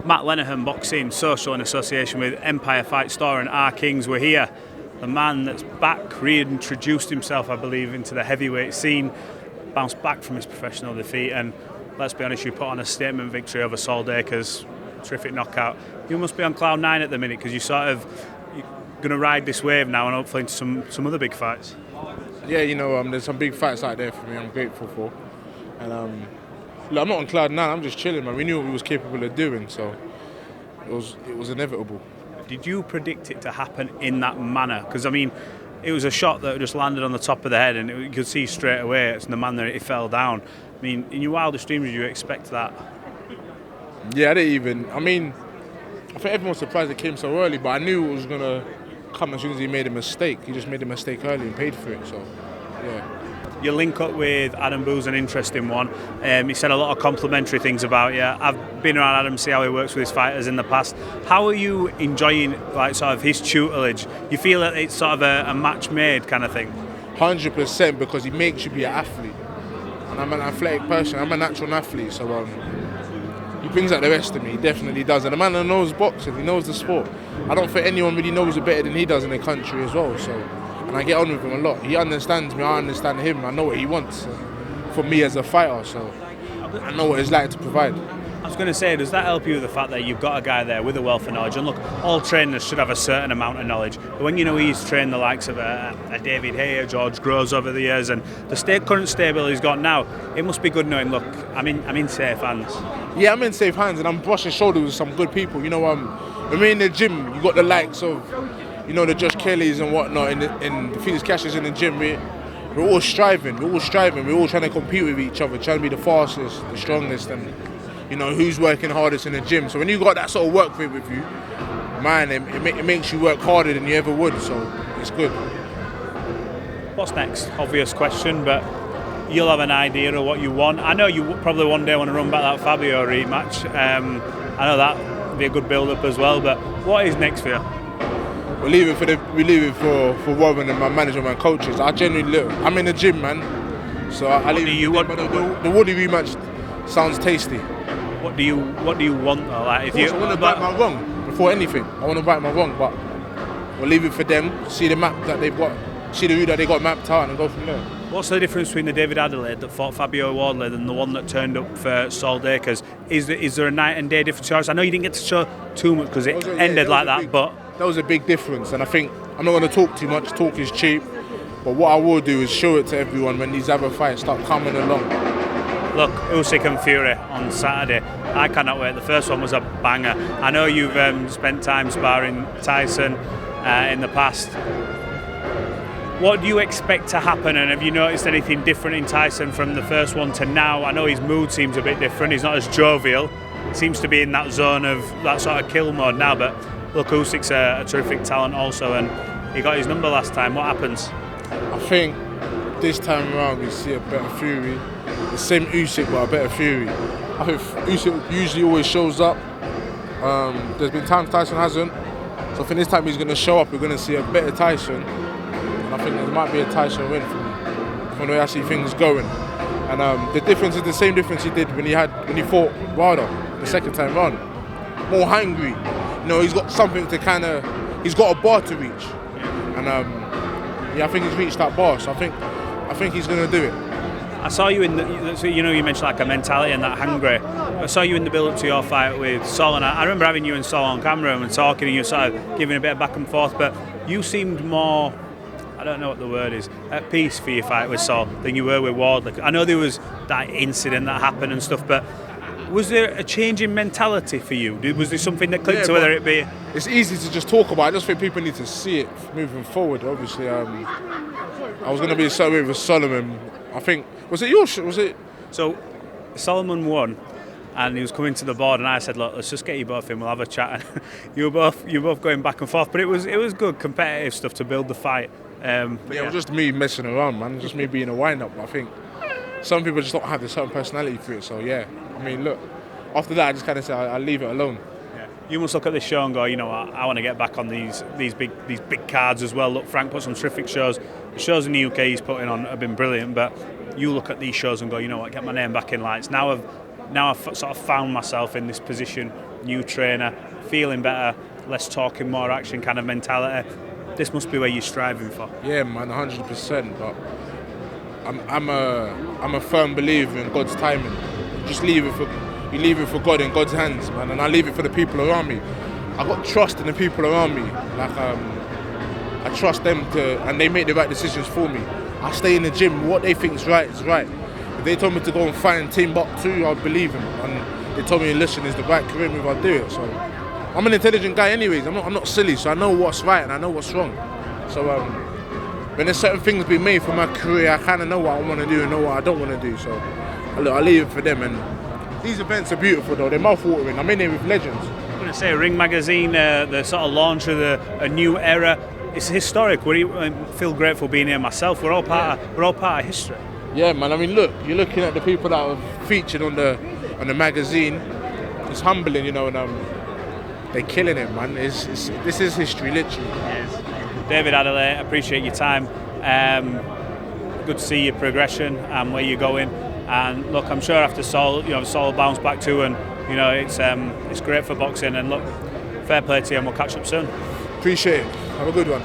Matt Lenihan, boxing, social in association with Empire Fight Store and Our Kings. We're here. The man that's back, reintroduced himself, I believe, into the heavyweight scene, bounced back from his professional defeat, and let's be honest, you put on a statement victory over Solomon Dacres, terrific knockout. You must be on cloud nine at the minute because you're going to ride this wave now and hopefully into some other big fights. Yeah, there's some big fights out there for me. I'm grateful for, and look, I'm not on cloud nine. I'm just chilling, man. We knew what we was capable of doing, so it was inevitable. Did you predict it to happen in that manner? Because I mean, it was a shot that just landed on the top of the head, and you could see straight away it's the manner it fell down. I mean, in your wildest dreams, did you expect that? Yeah, I didn't even. I mean, I think everyone was surprised it came so early, but I knew it was gonna come as soon as he made a mistake. He just made a mistake early and paid for it. So, yeah. Your link up with Adam Boo's an interesting one. He said a lot of complimentary things about you. I've been around Adam to see how he works with his fighters in the past. How are you enjoying his tutelage? You feel that it's sort of a match made kind of thing? 100%, because he makes you be an athlete. And I'm an athletic person. I'm a natural athlete, so he brings out the rest of me. He definitely does. And the man that knows boxing, he knows the sport. I don't think anyone really knows it better than he does in the country as well. So. And I get on with him a lot. He understands me, I understand him. I know what he wants for me as a fighter, so I know what it's like to provide. I was going to say, does that help you with the fact that you've got a guy there with a wealth of knowledge? And look, all trainers should have a certain amount of knowledge. But when he's trained the likes of a David Hay, George Groves over the years, and the current stable he's got now, it must be good knowing, look, I'm in safe hands. Yeah, I'm in safe hands, and I'm brushing shoulders with some good people. When we're in the gym, you got the likes of the Josh Kellys and whatnot in the Felix Cashes in the gym. We're all striving. We're all trying to compete with each other, trying to be the fastest, the strongest, and who's working hardest in the gym. So when you got that sort of work rate with you, man, it makes you work harder than you ever would. So it's good. What's next? Obvious question, but you'll have an idea of what you want. I know you probably one day want to run back that Fabio rematch. I know that would be a good build-up as well. But what is next for you? We leave it for Warren and my manager and my coaches. I genuinely look. I'm in the gym, man. So I leave it. The Wardley rematch sounds tasty. What do you want though? Like, I want to right my wrong before anything. I want to right my wrong, but we'll leave it for them. See the map that they've got. See the route that they got mapped out, and go from there. What's the difference between the David Adeleye that fought Fabio Wardley and the one that turned up for Solomon Dacres? Is there a night and day difference? I know you didn't get to show too much because it ended like that, but that was a big difference. And I think I'm not going to talk too much. Talk is cheap. But what I will do is show it to everyone when these other fights start coming along. Look, Usyk and Fury on Saturday. I cannot wait. The first one was a banger. I know you've spent time sparring Tyson in the past. What do you expect to happen, and have you noticed anything different in Tyson from the first one to now? I know his mood seems a bit different. He's not as jovial. He seems to be in that zone of that sort of kill mode now. But look, Usyk's a terrific talent also, and he got his number last time. What happens? I think this time around we see a better Fury. The same Usyk, but a better Fury. I think Usyk usually always shows up. There's been times Tyson hasn't. So I think this time he's going to show up. We're going to see a better Tyson. And I think there might be a Tyson win from the way I see things going. And the difference is the same difference he did when he fought Wilder the second time round. More hungry. He's got something to he's got a bar to reach. And I think he's reached that bar. So I think he's going to do it. I saw you you mentioned like a mentality and that hungry. I saw you in the build-up to your fight with Sol, and I remember having you and Sol on camera and talking, and you sort of giving a bit of back and forth, but you seemed more, I don't know what the word is, at peace for your fight with Sol than you were with Wardley. I know there was that incident that happened and stuff, but was there a change in mentality for you? Was there something that clicked to whether it be? It's easy to just talk about. I just think people need to see it moving forward. Obviously, I was going to be so with Solomon. I think, was it yours? Was it? So, Solomon won, and he was coming to the board, and I said, "Look, let's just get you both in. We'll have a chat." And you were both going back and forth, but it was good competitive stuff to build the fight. It was just me messing around, man. Just me being a wind-up. I think some people just don't have a certain personality for it. So yeah, I mean, look. After that, I just kind of say I'll leave it alone. Yeah. You must look at this show and go, I want to get back on these big cards as well. Look, Frank put some terrific shows. The shows in the UK he's putting on have been brilliant, but you look at these shows and go, get my name back in lights. Now I've sort of found myself in this position new trainer, feeling better, less talking, more action kind of mentality. This must be where you're striving for. Yeah, man, 100%. But I'm a firm believer in God's timing. Just leave it for God in God's hands, man, and I leave it for the people around me. I got trust in the people around me. Like I trust them and they make the right decisions for me. I stay in the gym. What they think is right is right. If they told me to go and fight in Timbuktu, I'd believe them. And they told me, listen, it's the right career move, I'll do it. So I'm an intelligent guy anyways. I'm not silly, so I know what's right and I know what's wrong. So when there's certain things being made for my career, I kind of know what I want to do and know what I don't want to do. So I leave it for them. And these events are beautiful though. They're mouth-watering. I'm in here with legends. I'm going to say Ring Magazine, the sort of launch of a new era. It's historic. I feel grateful being here myself. We're all part of history. Yeah, man. I mean, look, you're looking at the people that are featured on the magazine. It's humbling, you know, and they're killing it, man. This is history, literally. Yes. David Adeleye, appreciate your time. Good to see your progression and where you're going. And look, I'm sure after Sol will bounce back too, and you know it's great for boxing. And look, fair play to you, and we'll catch up soon. Appreciate it. Have a good one.